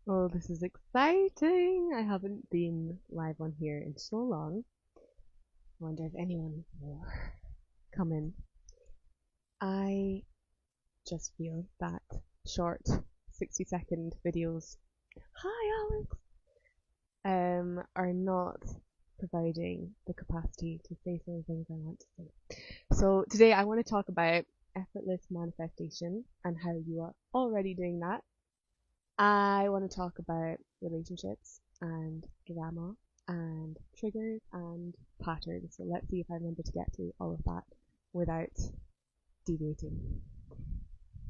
Oh, this is exciting. I haven't been live on here in so long. I wonder if anyone will come in. I just feel that short 60-second videos, hi Alex, are not providing the capacity to say some of the things I want to say. So today I want to talk about effortless manifestation and how you are already doing that. I want to talk about relationships and drama and triggers and patterns. So let's see if I remember to get to all of that without deviating.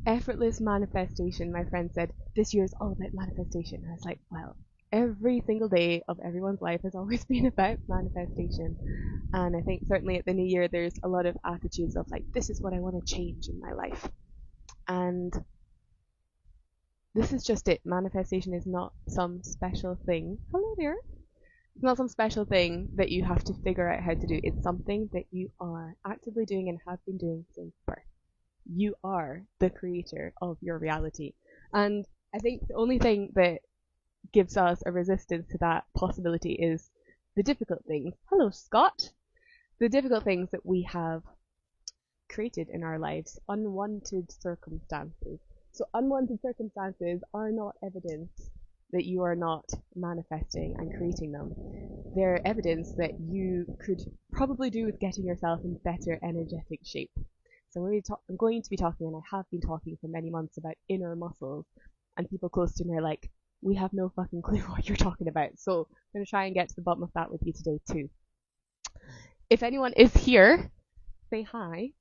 Effortless manifestation, my friend said, this year is all about manifestation. I was like, well, every single day of everyone's life has always been about manifestation. And I think certainly at the new year, there's a lot of attitudes of like, this is what I want to change in my life. And this is just it. Manifestation is not some special thing. Hello there. It's not some special thing that you have to figure out how to do. It's something that you are actively doing and have been doing since birth. You are the creator of your reality. And I think the only thing that gives us a resistance to that possibility is the difficult things. Hello, Scott. The difficult things that we have created in our lives, unwanted circumstances. So unwanted circumstances are not evidence that you are not manifesting and creating them. They're evidence that you could probably do with getting yourself in better energetic shape. So I'm going to be talking, and I have been talking for many months about inner muscles, and people close to me are like, we have no fucking clue what you're talking about. So I'm going to try and get to the bottom of that with you today too. If anyone is here, say hi.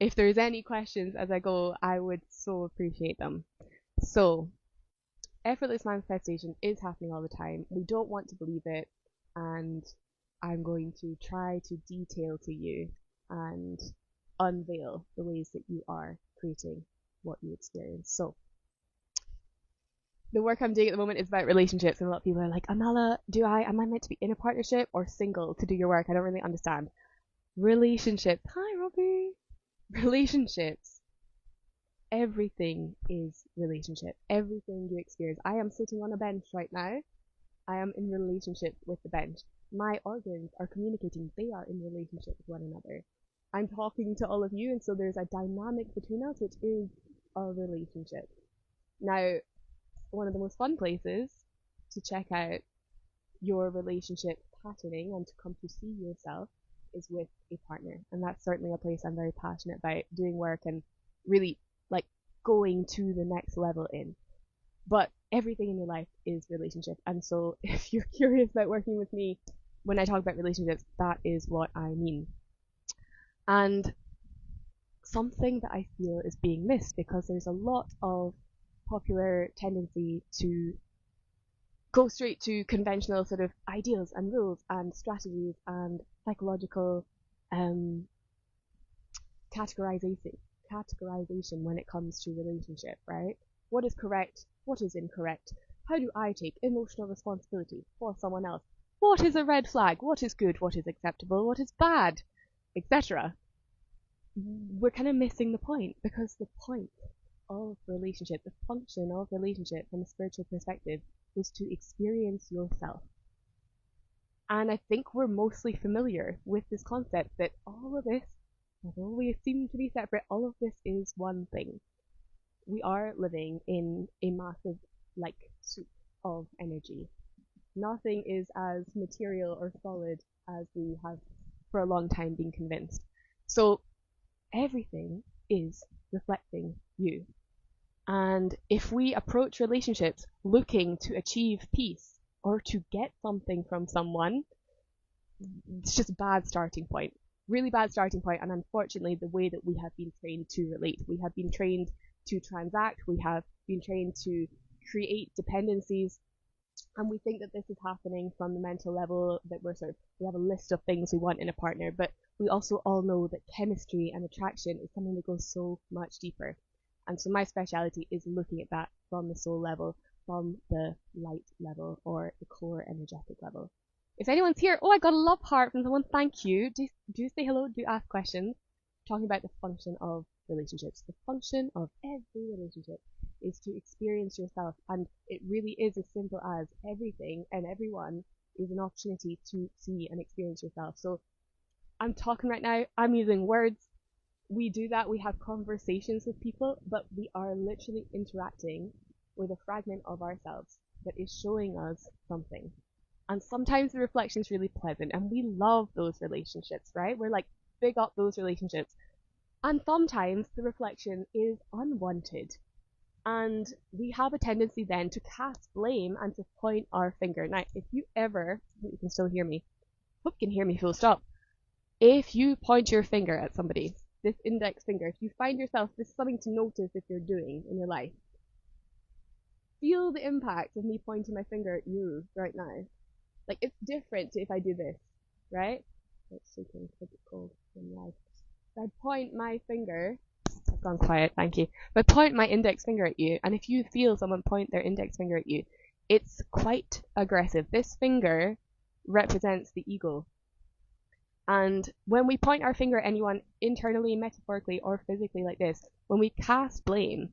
If there's any questions as I go, I would so appreciate them. So, effortless manifestation is happening all the time. We don't want to believe it, and I'm going to try to detail to you and unveil the ways that you are creating what you experience. So, the work I'm doing at the moment is about relationships, and a lot of people are like, Amala, am I meant to be in a partnership or single to do your work? I don't really understand. Relationships. Hi, Robbie. Relationships, everything is relationship. Everything you experience. I am sitting on a bench right now. I am in relationship with the bench. My organs are communicating. They are in relationship with one another. I'm talking to all of you, and so there's a dynamic between us, which is a relationship. Now, one of the most fun places to check out your relationship patterning and to come to see yourself is with a partner. And that's certainly a place I'm very passionate about doing work and really like going to the next level in. But everything in your life is relationship. And so if you're curious about working with me, when I talk about relationships, that is what I mean. And something that I feel is being missed because there's a lot of popular tendency to go straight to conventional sort of ideals and rules and strategies and psychological um, categorization categorization when it comes to relationship, right? What is correct? What is incorrect? How do I take emotional responsibility for someone else? What is a red flag? What is good? What is acceptable? What is bad? Etc. We're kind of missing the point because the point of relationship, the function of relationship from a spiritual perspective is to experience yourself. And I think we're mostly familiar with this concept that all of this, although we seem to be separate, all of this is one thing. We are living in a massive, like, soup of energy. Nothing is as material or solid as we have for a long time been convinced. So everything is reflecting you. And if we approach relationships looking to achieve peace or to get something from someone, it's just a bad starting point. Really bad starting point, and unfortunately, the way that we have been trained to relate. We have been trained to transact, we have been trained to create dependencies, and we think that this is happening from the mental level, that we have a list of things we want in a partner, but we also all know that chemistry and attraction is something that goes so much deeper. And so my speciality is looking at that from the soul level, from the light level, or the core energetic level. If anyone's here, oh, I got a love heart from someone, thank you. Do say hello, do ask questions. Talking about the function of relationships, the function of every relationship is to experience yourself. And it really is as simple as everything and everyone is an opportunity to see and experience yourself. So I'm talking right now, I'm using words. We do that, we have conversations with people, but we are literally interacting with a fragment of ourselves that is showing us something. And sometimes the reflection is really pleasant, and we love those relationships, right? We're like, big up those relationships. And sometimes the reflection is unwanted. And we have a tendency then to cast blame and to point our finger. Now, if you ever, you can still hear me, hope you can hear me full stop. If you point your finger at somebody, this index finger, if you find yourself, this is something to notice if you're doing in your life. Feel the impact of me pointing my finger at you right now. Like, it's different if I do this, right? Let's see, can I cold in life. If I point my finger, I've gone quiet, thank you. If I point my index finger at you, and if you feel someone point their index finger at you, it's quite aggressive. This finger represents the ego. And when we point our finger at anyone internally, metaphorically, or physically like this, when we cast blame,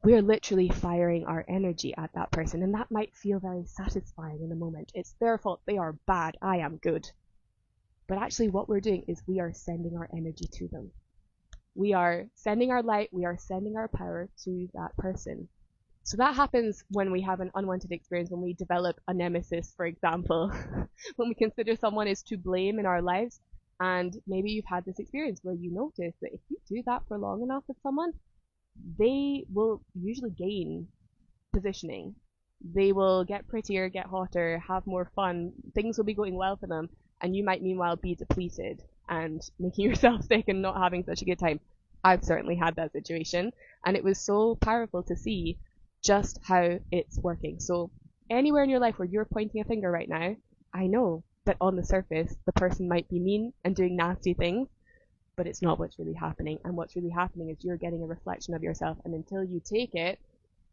we're literally firing our energy at that person. And that might feel very satisfying in the moment. It's their fault. They are bad. I am good. But actually what we're doing is we are sending our energy to them. We are sending our light. We are sending our power to that person. So that happens when we have an unwanted experience, when we develop a nemesis, for example, when we consider someone is to blame in our lives. And maybe you've had this experience where you notice that if you do that for long enough with someone, they will usually gain positioning. They will get prettier, get hotter, have more fun. Things will be going well for them. And you might meanwhile be depleted and making yourself sick and not having such a good time. I've certainly had that situation. And it was so powerful to see just how it's working. So anywhere in your life where you're pointing a finger right now, I know that on the surface the person might be mean and doing nasty things, but it's not what's really happening. And what's really happening is you're getting a reflection of yourself. And until you take it,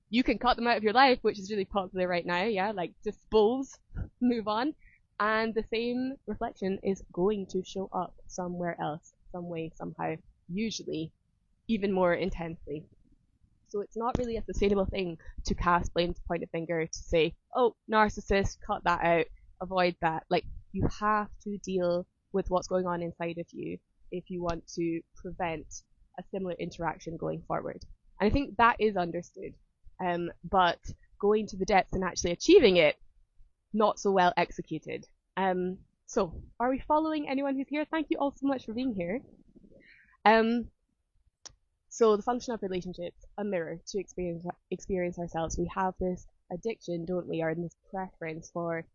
you can cut them out of your life, which is really popular right now. Yeah, like dispose, move on. And the same reflection is going to show up somewhere else, some way, somehow, usually even more intensely. So it's not really a sustainable thing to cast blame, to point a finger, to say, oh, narcissist, cut that out, avoid that. Like, you have to deal with what's going on inside of you if you want to prevent a similar interaction going forward. And I think that is understood. But going to the depths and actually achieving it, not so well executed. So, are we following anyone who's here? Thank you all so much for being here. So the function of relationships, a mirror to experience ourselves. We have this addiction, don't we, or this preference for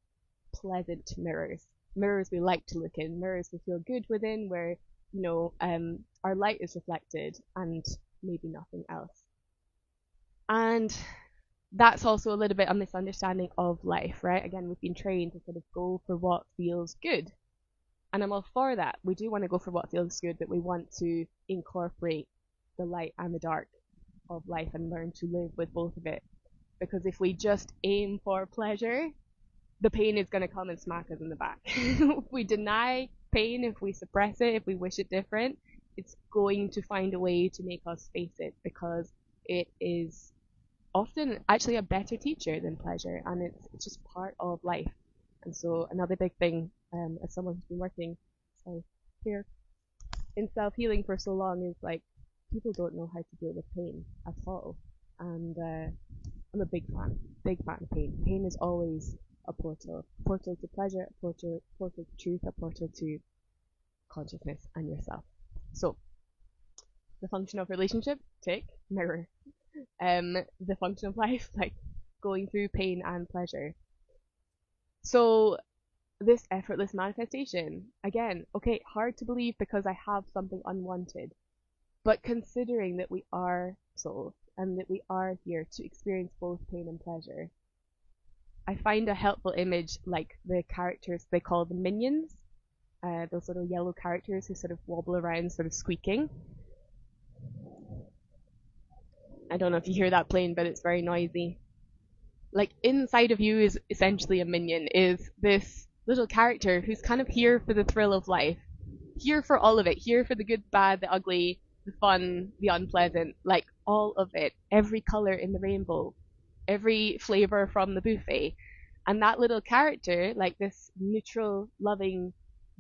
pleasant mirrors. Mirrors we like to look in, mirrors we feel good within, where, our light is reflected and maybe nothing else. And that's also a little bit a misunderstanding of life, right? Again, we've been trained to sort of go for what feels good. And I'm all for that. We do want to go for what feels good, but we want to incorporate the light and the dark of life and learn to live with both of it. Because if we just aim for pleasure, the pain is going to come and smack us in the back. If we deny pain, if we suppress it, if we wish it different, it's going to find a way to make us face it, because it is often actually a better teacher than pleasure, and it's just part of life. And so another big thing, as someone who's been working here in self-healing for so long, is like, people don't know how to deal with pain at all. And I'm a big fan of pain. Pain is always a portal to pleasure, a portal to truth, a portal to consciousness and yourself. So the function of relationship, tick, mirror. The function of life, like going through pain and pleasure. So this effortless manifestation, again, okay, hard to believe because I have something unwanted, but considering that we are souls and that we are here to experience both pain and pleasure, I find a helpful image like the characters they call the minions, those little yellow characters who sort of wobble around sort of squeaking. I don't know if you hear that plane, but it's very noisy. Like, inside of you is essentially a minion, is this little character who's kind of here for the thrill of life, here for all of it, here for the good, bad, the ugly, the fun, the unpleasant, like all of it, every color in the rainbow, every flavor from the buffet. And that little character, like this neutral, loving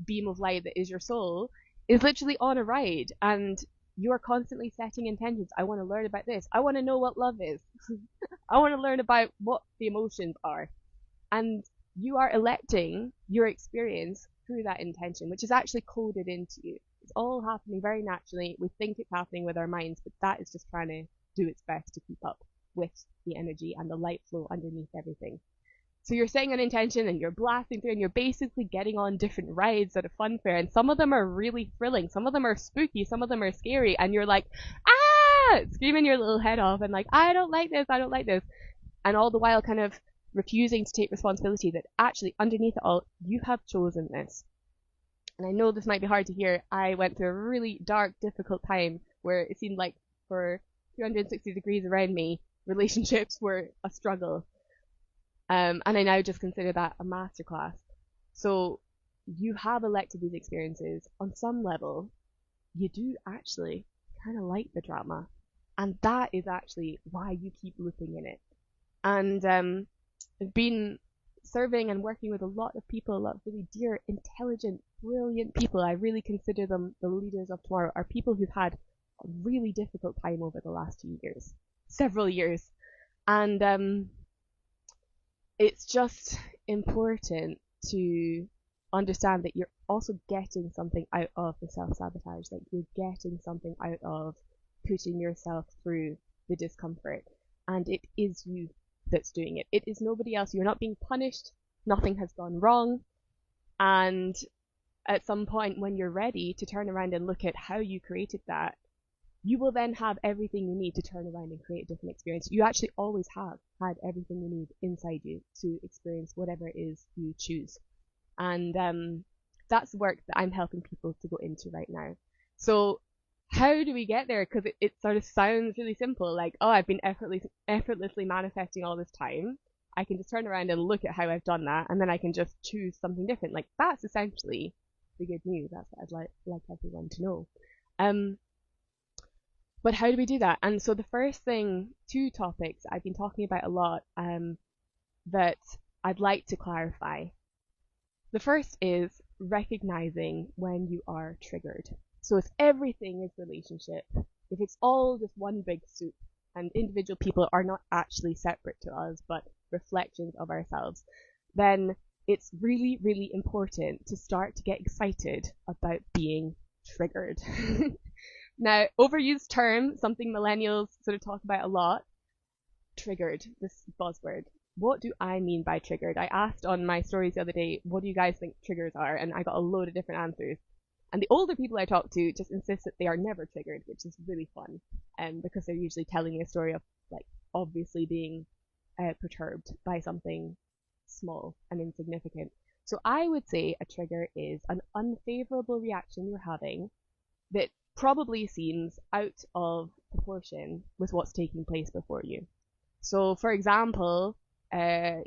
beam of light that is your soul, is literally on a ride. And you are constantly setting intentions. I want to learn about this. I want to know what love is. I want to learn about what the emotions are. And you are electing your experience through that intention, which is actually coded into you. It's all happening very naturally. We think it's happening with our minds, but that is just trying to do its best to keep up with the energy and the light flow underneath everything. So you're setting an intention and you're blasting through and you're basically getting on different rides at a fun fair. And some of them are really thrilling. Some of them are spooky. Some of them are scary. And you're like, ah, screaming your little head off and like, I don't like this. I don't like this. And all the while kind of refusing to take responsibility that actually underneath it all, you have chosen this. And I know this might be hard to hear. I went through a really dark, difficult time where it seemed like for 360 degrees around me, relationships were a struggle. And I now just consider that a masterclass. So you have elected these experiences. On some level, you do actually kind of like the drama. And that is actually why you keep looping in it. And I've been serving and working with a lot of people, a lot of really dear, intelligent, brilliant people. I really consider them the leaders of tomorrow, are people who've had a really difficult time over the last few years, several years. And it's just important to understand that you're also getting something out of the self-sabotage, like you're getting something out of putting yourself through the discomfort. And it is you that's doing it. It is nobody else. You're not being punished. Nothing has gone wrong. And at some point when you're ready to turn around and look at how you created that, you will then have everything you need to turn around and create a different experience. You actually always have had everything you need inside you to experience whatever it is you choose. And that's the work that I'm helping people to go into right now. So how do we get there? Because it sort of sounds really simple, like, oh, I've been effortlessly manifesting all this time. I can just turn around and look at how I've done that, and then I can just choose something different. Like, that's essentially the good news. That's what I'd like everyone to know. But how do we do that? And so the first thing, two topics I've been talking about a lot that I'd like to clarify. The first is recognizing when you are triggered. So if everything is relationship, if it's all just one big soup and individual people are not actually separate to us but reflections of ourselves, then it's really, really important to start to get excited about being triggered. Now, overused term, something millennials sort of talk about a lot, triggered, this buzzword. What do I mean by triggered? I asked on my stories the other day, what do you guys think triggers are? And I got a load of different answers. And the older people I talk to just insist that they are never triggered, which is really fun, because they're usually telling me a story of, like, obviously being perturbed by something small and insignificant. So I would say a trigger is an unfavorable reaction you're having that probably seems out of proportion with what's taking place before you. So, for example,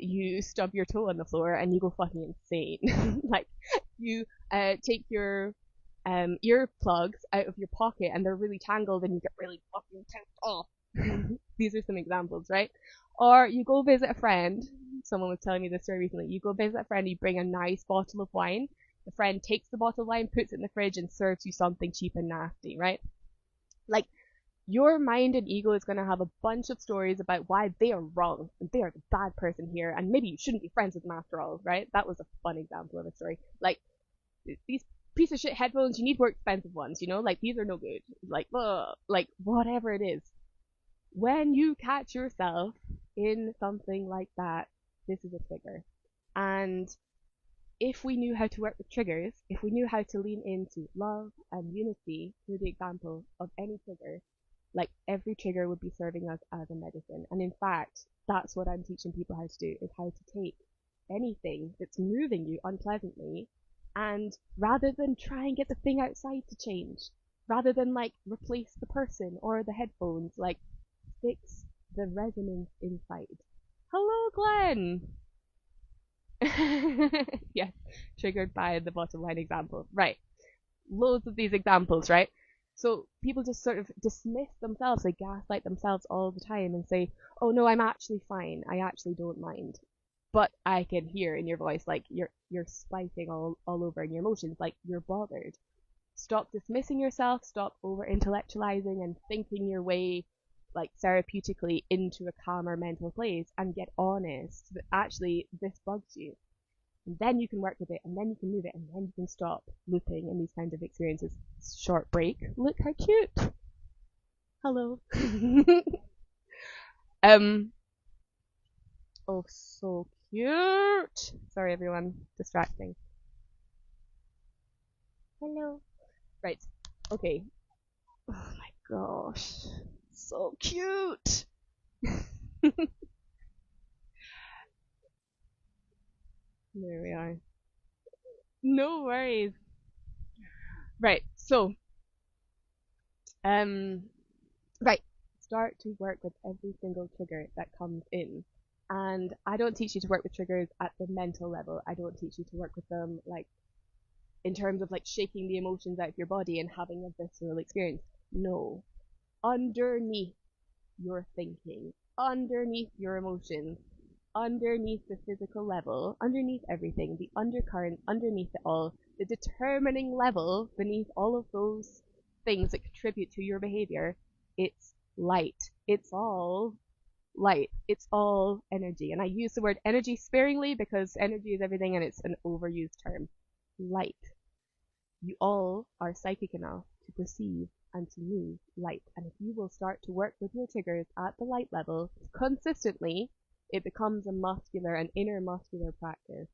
you stub your toe on the floor and you go fucking insane. Like, you take your earplugs out of your pocket and they're really tangled and you get really fucking pissed off. These are some examples, right? Or you go visit a friend. Someone was telling me this story recently. You go visit a friend, you bring a nice bottle of wine. The friend takes the bottle of wine, puts it in the fridge, and serves you something cheap and nasty, right? Like, your mind and ego is going to have a bunch of stories about why they are wrong and they are the bad person here, and maybe you shouldn't be friends with them after all, right? That was a fun example of a story. Like, these piece of shit headphones, you need more expensive ones, you know? Like, these are no good. Like, ugh, like, whatever it is. When you catch yourself in something like that, this is a trigger. And if we knew how to work with triggers, if we knew how to lean into love and unity through the example of any trigger, like, every trigger would be serving us as a medicine. And in fact, that's what I'm teaching people how to do, is how to take anything that's moving you unpleasantly, and rather than try and get the thing outside to change, rather than, like, replace the person or the headphones, like, fix the resonance inside. Hello, Glenn! Yes, triggered by the bottom line example. Right. Loads of these examples, right? So people just sort of dismiss themselves, they gaslight themselves all the time and say, "Oh no, I'm actually fine. I actually don't mind." But I can hear in your voice like you're spiking all over in your emotions, like you're bothered. Stop dismissing yourself, stop over intellectualizing and thinking your way like therapeutically into a calmer mental place and get honest that actually this bugs you. And then you can work with it, and then you can move it, and then you can stop looping in these kinds of experiences. Short break. Look how cute. Hello. um. Oh, so cute. Sorry, everyone. Distracting. Hello. Right. Okay. Oh my gosh. So cute. There we are. No worries. Right. So, um, right. Start to work with every single trigger that comes in. And I don't teach you to work with triggers at the mental level. I don't teach you to work with them like in terms of like shaking the emotions out of your body and having a visceral experience. No. Underneath your thinking, underneath your emotions, underneath the physical level, underneath everything, the undercurrent, underneath it all, the determining level beneath all of those things that contribute to your behavior, it's light. It's all light. It's all energy. And I use the word energy sparingly because energy is everything and it's an overused term. Light. You all are psychic enough to perceive and to move light. And if you will start to work with your triggers at the light level consistently, it becomes a muscular, an inner muscular practice.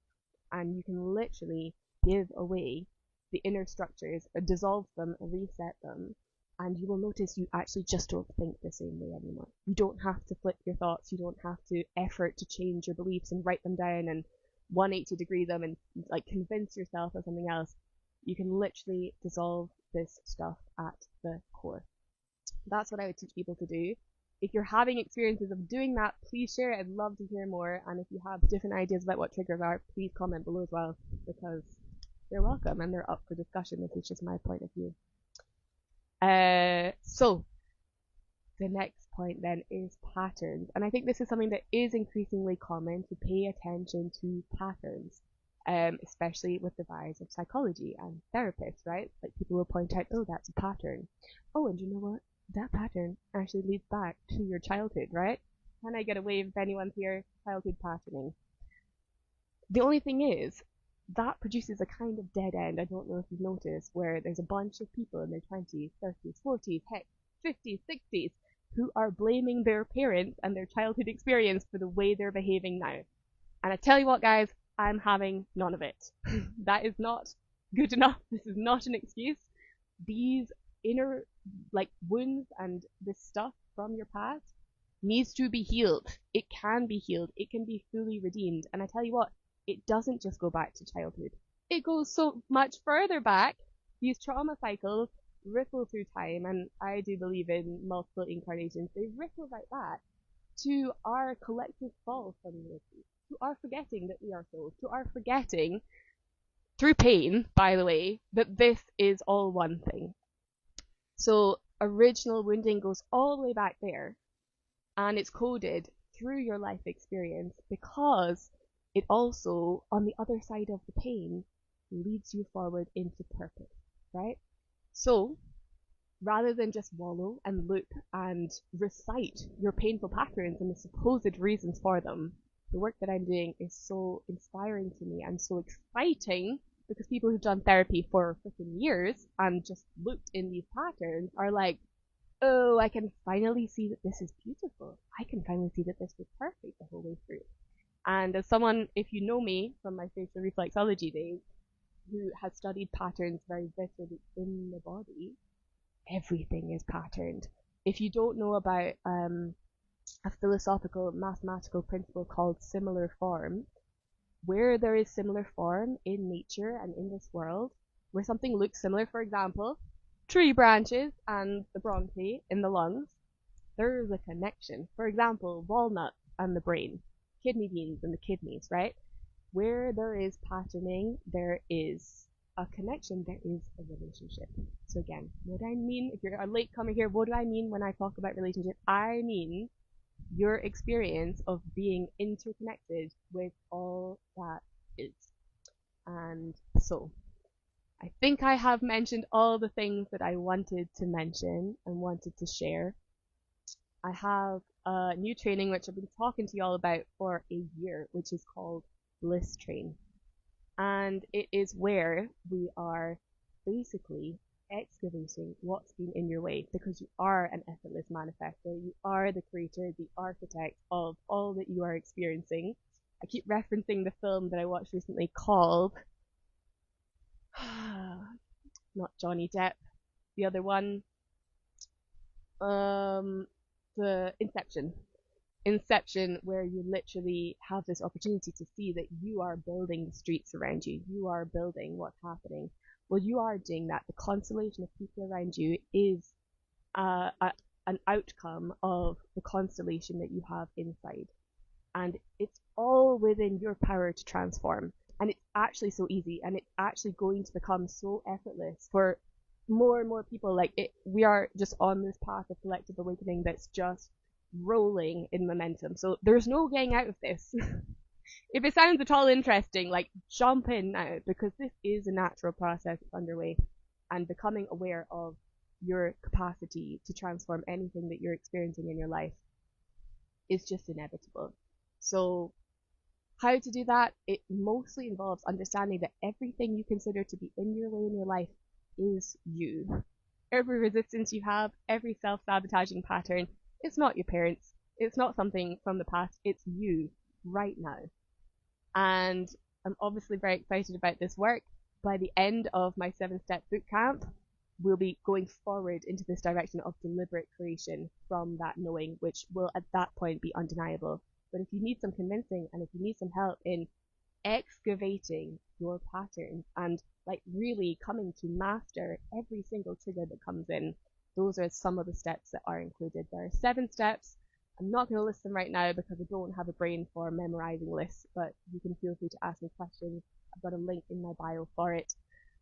And you can literally give away the inner structures, dissolve them, reset them. And you will notice you actually just don't think the same way anymore. You don't have to flip your thoughts. You don't have to effort to change your beliefs and write them down and 180-degree them and like convince yourself of something else. You can literally dissolve this stuff at the core. That's what I would teach people to do. If you're having experiences of doing that, please share it. I'd love to hear more. And if you have different ideas about what triggers are, please comment below as well, because they're welcome and they're up for discussion. This is just my point of view. So the next point then is patterns. And I think this is something that is increasingly common, to pay attention to patterns. Especially with the rise of psychology and therapists, right? Like people will point out, oh, that's a pattern. Oh, and you know what? That pattern actually leads back to your childhood, right? Can I get a wave if anyone's here? Childhood patterning. The only thing is, that produces a kind of dead end. I don't know if you've noticed, where there's a bunch of people in their 20s, 30s, 40s, heck, 50s, 60s, who are blaming their parents and their childhood experience for the way they're behaving now. And I tell you what, guys, I'm having none of it. That is not good enough. This is not an excuse. These inner like wounds and this stuff from your past needs to be healed. It can be healed. It can be fully redeemed. And I tell you what, it doesn't just go back to childhood. It goes so much further back. These trauma cycles ripple through time, and I do believe in multiple incarnations. They ripple right back to our collective fall from unity, to our forgetting that we are souls, to our forgetting, through pain, by the way, that this is all one thing. So original wounding goes all the way back there, and it's coded through your life experience, because it also, on the other side of the pain, leads you forward into purpose, right? So rather than just wallow and loop and recite your painful patterns and the supposed reasons for them, the work that I'm doing is so inspiring to me and so exciting, because people who've done therapy for freaking years and just looped in these patterns are like, oh, I can finally see that this is beautiful. I can finally see that this was perfect the whole way through. And as someone, if you know me from my facial reflexology days, who has studied patterns very viscerally in the body, everything is patterned. If you don't know about a philosophical mathematical principle called similar form, where there is similar form in nature and in this world, where something looks similar, for example, tree branches and the bronchi in the lungs, there is a connection. For example, walnuts and the brain, kidney beans and the kidneys, right? Where there is patterning, there is a connection, there is a relationship. So again, what do I mean? If you're a latecomer here, what do I mean when I talk about relationship? I mean your experience of being interconnected with all that is. And so, I think I have mentioned all the things that I wanted to mention and wanted to share. I have a new training which I've been talking to you all about for a year, which is called Bliss Train. And it is where we are basically excavating what's been in your way, because you are an effortless manifestor. You are the creator, the architect of all that you are experiencing. I keep referencing the film that I watched recently called not Johnny Depp, the other one, the Inception, where you literally have this opportunity to see that you are building the streets around you. You are building what's happening. Well, you are doing that. The constellation of people around you is an outcome of the constellation that you have inside. And it's all within your power to transform. And it's actually so easy, and it's actually going to become so effortless for more and more people. Like we are just on this path of collective awakening that's just rolling in momentum. So there's no getting out of this. If it sounds at all interesting, like jump in now, because this is a natural process that's underway, and becoming aware of your capacity to transform anything that you're experiencing in your life is just inevitable. So how to do that? It mostly involves understanding that everything you consider to be in your way in your life is you. Every resistance you have, every self-sabotaging pattern, it's not your parents. It's not something from the past. It's you right now. And I'm obviously very excited about this work. By the end of my 7-step bootcamp, we'll be going forward into this direction of deliberate creation from that knowing, which will at that point be undeniable. But if you need some convincing, and if you need some help in excavating your patterns and like really coming to master every single trigger that comes in, those are some of the steps that are included. There are 7 steps. I'm not going to list them right now because I don't have a brain for memorizing lists, but you can feel free to ask me questions. I've got a link in my bio for it.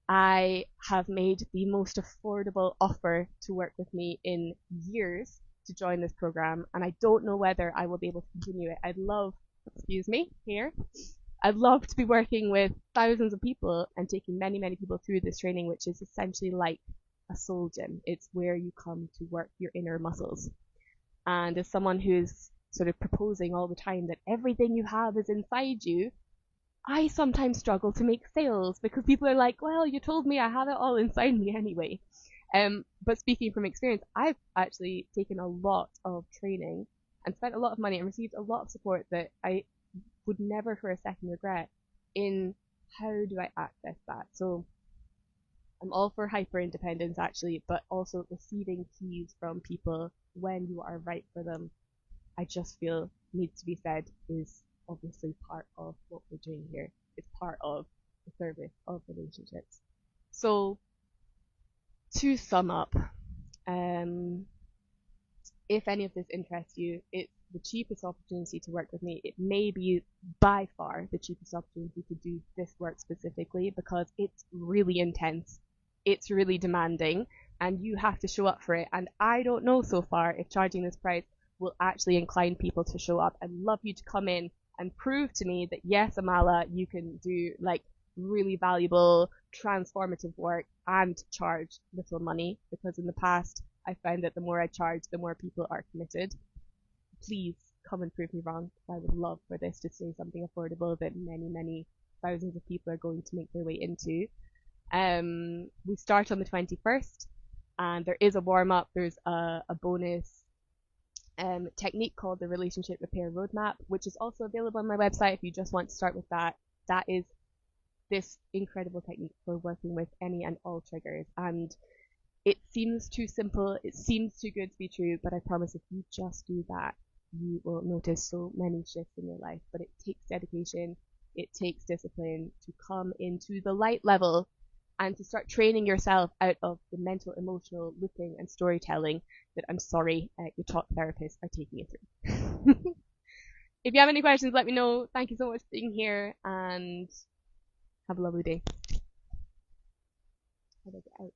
I have made the most affordable offer to work with me in years to join this program, and I don't know whether I will be able to continue it. I'd love to be working with thousands of people and taking many, many people through this training, which is essentially like a soul gym. It's where you come to work your inner muscles. And as someone who's sort of proposing all the time that everything you have is inside you, I sometimes struggle to make sales because people are like, well, you told me I have it all inside me anyway. But speaking from experience, I've actually taken a lot of training and spent a lot of money and received a lot of support that I would never for a second regret in how do I access that. So I'm all for hyper independence actually, but also receiving keys from people when you are right for them, I just feel needs to be said is obviously part of what we're doing here. It's part of the service of relationships. So to sum up, if any of this interests you, it's the cheapest opportunity to work with me. It may be by far the cheapest opportunity to do this work specifically because it's really intense. It's really demanding and you have to show up for it. And I don't know so far if charging this price will actually incline people to show up. I'd love you to come in and prove to me that yes, Amala, you can do like really valuable, transformative work and charge little money, because in the past I found that the more I charge, the more people are committed. Please come and prove me wrong. I would love for this to stay something affordable that many, many thousands of people are going to make their way into. We start on the 21st, and there is a warm-up. There's a bonus technique called the Relationship Repair Roadmap, which is also available on my website if you just want to start with that. That is this incredible technique for working with any and all triggers. And it seems too simple, it seems too good to be true, but I promise if you just do that, you will notice so many shifts in your life. But it takes dedication, it takes discipline to come into the light level and to start training yourself out of the mental, emotional looping and storytelling that I'm sorry your talk therapists are taking you through. If you have any questions, let me know. Thank you so much for being here and have a lovely day. Headache out.